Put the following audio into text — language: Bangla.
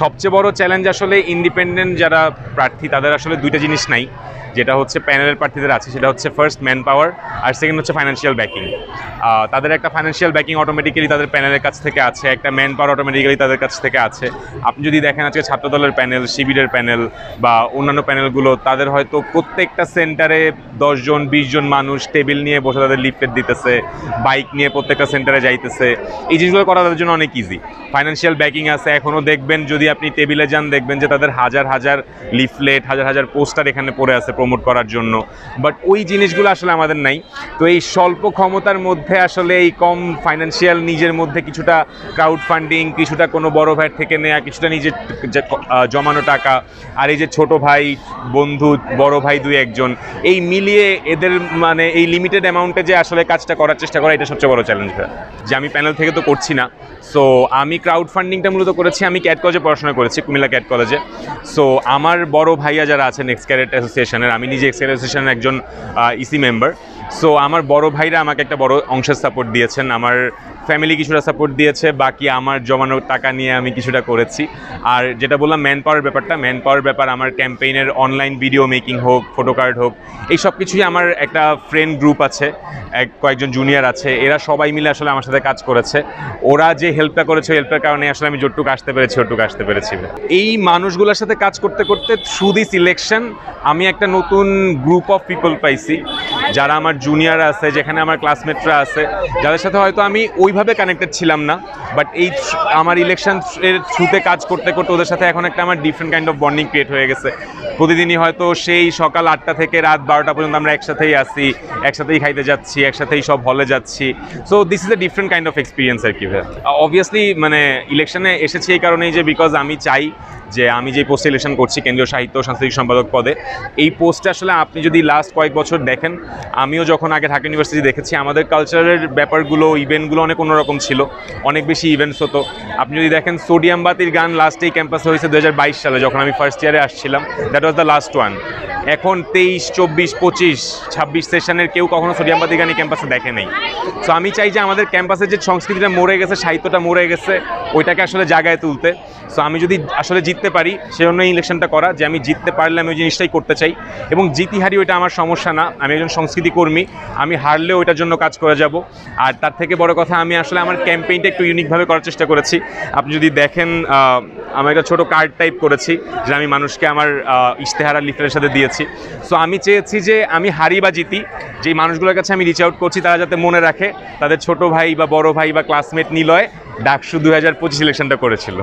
সবচেয়ে বড় চ্যালেঞ্জ আসলে ইন্ডিপেন্ডেন্ট যারা প্রার্থী তাদের আসলে দুইটা জিনিস নাই, যেটা হচ্ছে প্যানেলের প্রার্থীদের আছে, সেটা হচ্ছে ফার্স্ট ম্যান পাওয়ার, আর সেকেন্ড হচ্ছে ফাইন্যান্সিয়াল ব্যাকিং। তাদের একটা ফাইন্যান্সিয়াল ব্যাকিং অটোমেটিক্যালি তাদের প্যানেলের কাছ থেকে আছে, একটা ম্যান পাওয়ার অটোমেটিক্যালি তাদের কাছ থেকে আছে। আপনি যদি দেখেন আজকে ছাত্রদলের প্যানেল, শিবিরের প্যানেল বা অন্যান্য প্যানেলগুলো, তাদের হয়তো প্রত্যেকটা সেন্টারে 10 জন 20 জন মানুষ টেবিল নিয়ে বসে তাদের লিফলেট দিতেছে, বাইক নিয়ে প্রত্যেকটা সেন্টারে যাইতেছে। এই জিনিসগুলো করা তাদের জন্য অনেক ইজি। ফাইন্যান্সিয়াল ব্যাকিং আছে, এখনও দেখবেন যদি আপনি টেবিলে যান দেখবেন যে তাদের হাজার হাজার লিফলেট, হাজার হাজার পোস্টার এখানে পড়ে আছে প্রমোট করার জন্য, বাট ওই জিনিসগুলো আসলে আমাদের নাই। তো এই স্বল্প ক্ষমতার মধ্যে আসলে এই কম ফাইন্যান্সিয়াল নিজের মধ্যে কিছুটা ক্রাউড ফান্ডিং, কিছুটা কোনো বড় ভাইয়ের থেকে নেওয়া, কিছুটা নিজের জমানো টাকা, আর এই যে ছোট ভাই, বন্ধু, বড় ভাই 2-1 জন, এই মিলিয়ে এদের মানে এই লিমিটেড অ্যামাউন্টে যে আসলে কাজটা করার চেষ্টা করা, এটা সবচেয়ে বড় চ্যালেঞ্জ। যে আমি প্যানেল থেকে তো করছি না, সো আমি ক্রাউড ফান্ডিংটা মূলত করেছি, আমি ক্যাট কলেজে পড়াশোনা করেছি, কুমিল্লা ক্যাট কলেজে। সো আমার বড় ভাইয়া যারা আছেন এক্স ক্যাডেট অ্যাসোসিয়েশনের, আমি নিজে এক্স ক্যাডেট অ্যাসোসিয়েশনের একজন ইসি মেম্বার। সো আমার বড় ভাইরা আমাকে একটা বড় অংশের সাপোর্ট দিয়েছেন, আমার ফ্যামিলি কিছুটা সাপোর্ট দিয়েছে, বাকি আমার জমানো টাকা নিয়ে আমি কিছুটা করেছি। আর যেটা বললাম ম্যান পাওয়ার ব্যাপারটা, ম্যান পাওয়ার ব্যাপার আমার ক্যাম্পেইনের অনলাইন ভিডিও মেকিং হোক, ফটো কার্ড হোক, এই সব কিছুই আমার একটা ফ্রেন্ড গ্রুপ আছে, কয়েকজন জুনিয়র আছে, এরা সবাই মিলে আসলে আমার সাথে কাজ করেছে। ওরা যে হেল্পটা করেছে, হেল্পের কারণে আসলে আমি যতটুকু আসতে পেরেছি ওটুকু আসতে পেরেছি। এই মানুষগুলোর সাথে কাজ করতে করতে থ্রু দিস ইলেকশন আমি একটা নতুন গ্রুপ অফ পিপল পাইছি, যারা আমার জুনিয়র আছে, যেখানে আমার ক্লাসমেটরা আছে, যাদের সাথে হয়তো আমি ওইভাবে কানেক্টেড ছিলাম না, বাট এই আমার ইলেকশন এর থ্রুতে কাজ করতে করতে ওদের সাথে এখন একটা আমার different kind of bonding create হয়ে গেছে। প্রতিদিনই হয়তো সেই সকাল 8টা থেকে রাত 12টা পর্যন্ত আমরা একসাথেই আসি, একসাথেই খাইতে যাচ্ছি, একসাথেই সব হলে যাচ্ছি। So this is a different kind of experience আর কি। অবভিয়াসলি মানে ইলেকশনে এসেছি এই কারণেই যে বিকজ আমি চাই যে আমি যে পোস্টে ইলেকশন করছি কেন্দ্রীয় সাহিত্য ও সাংস্কৃতিক সম্পাদক পদে, এই পোস্টে আসলে আপনি যদি লাস্ট কয়েক বছর দেখেন, আমিও যখন আগে ঢাকা ইউনিভার্সিটি দেখেছি, আমাদের কালচারের ব্যাপারগুলো, ইভেন্টগুলো অনেক অন্যরকম ছিল, অনেক বেশি ইভেন্টস হতো। আপনি যদি দেখেন সোডিয়াম বাতির গান লাস্টে এই ক্যাম্পাসে হয়েছে 2022 সালে, যখন আমি ফার্স্ট ইয়ারে আসছিলাম, that was the last one. এখন 23, 24, 25, 26 সেশনের কেউ কখনো সোডিয়াম বাতি গান এই ক্যাম্পাসে দেখে নেই। সো আমি চাই যে আমাদের ক্যাম্পাসের যে সংস্কৃতিটা মরে গেছে, সাহিত্যটা মরে গেছে, ওইটাকে আসলে জায়গায় তুলতে। সো আমি যদি আসলে জিততে পারি, সেজন্য এই ইলেকশনটা করা, যে আমি জিততে পারলে আমি ওই জিনিসটাই করতে চাই। এবং জিতি হারি ওইটা আমার সমস্যা না, আমি একজন সংস্কৃতি কর্মী, আমি হারলেও ওইটার জন্য কাজ করে যাব। আর তার থেকে বড় কথা, আমি আসলে আমার ক্যাম্পেইনটা একটু ইউনিকভাবে করার চেষ্টা করেছি। আপনি যদি দেখেন, আমি একটা ছোটো কার্ড টাইপ করেছি, যে আমি মানুষকে আমার ইশতেহার আর লিফলেটের সাথে দিয়েছি। সো আমি চেয়েছি যে আমি হারি বা জিতি, যেই মানুষগুলোর কাছে আমি রিচ আউট করছি, তারা যাতে মনে রাখে তাদের ছোট ভাই বা বড় ভাই বা ক্লাসমেট নিলয় ডাকসু 2025 ইলেকশনটা করেছিল।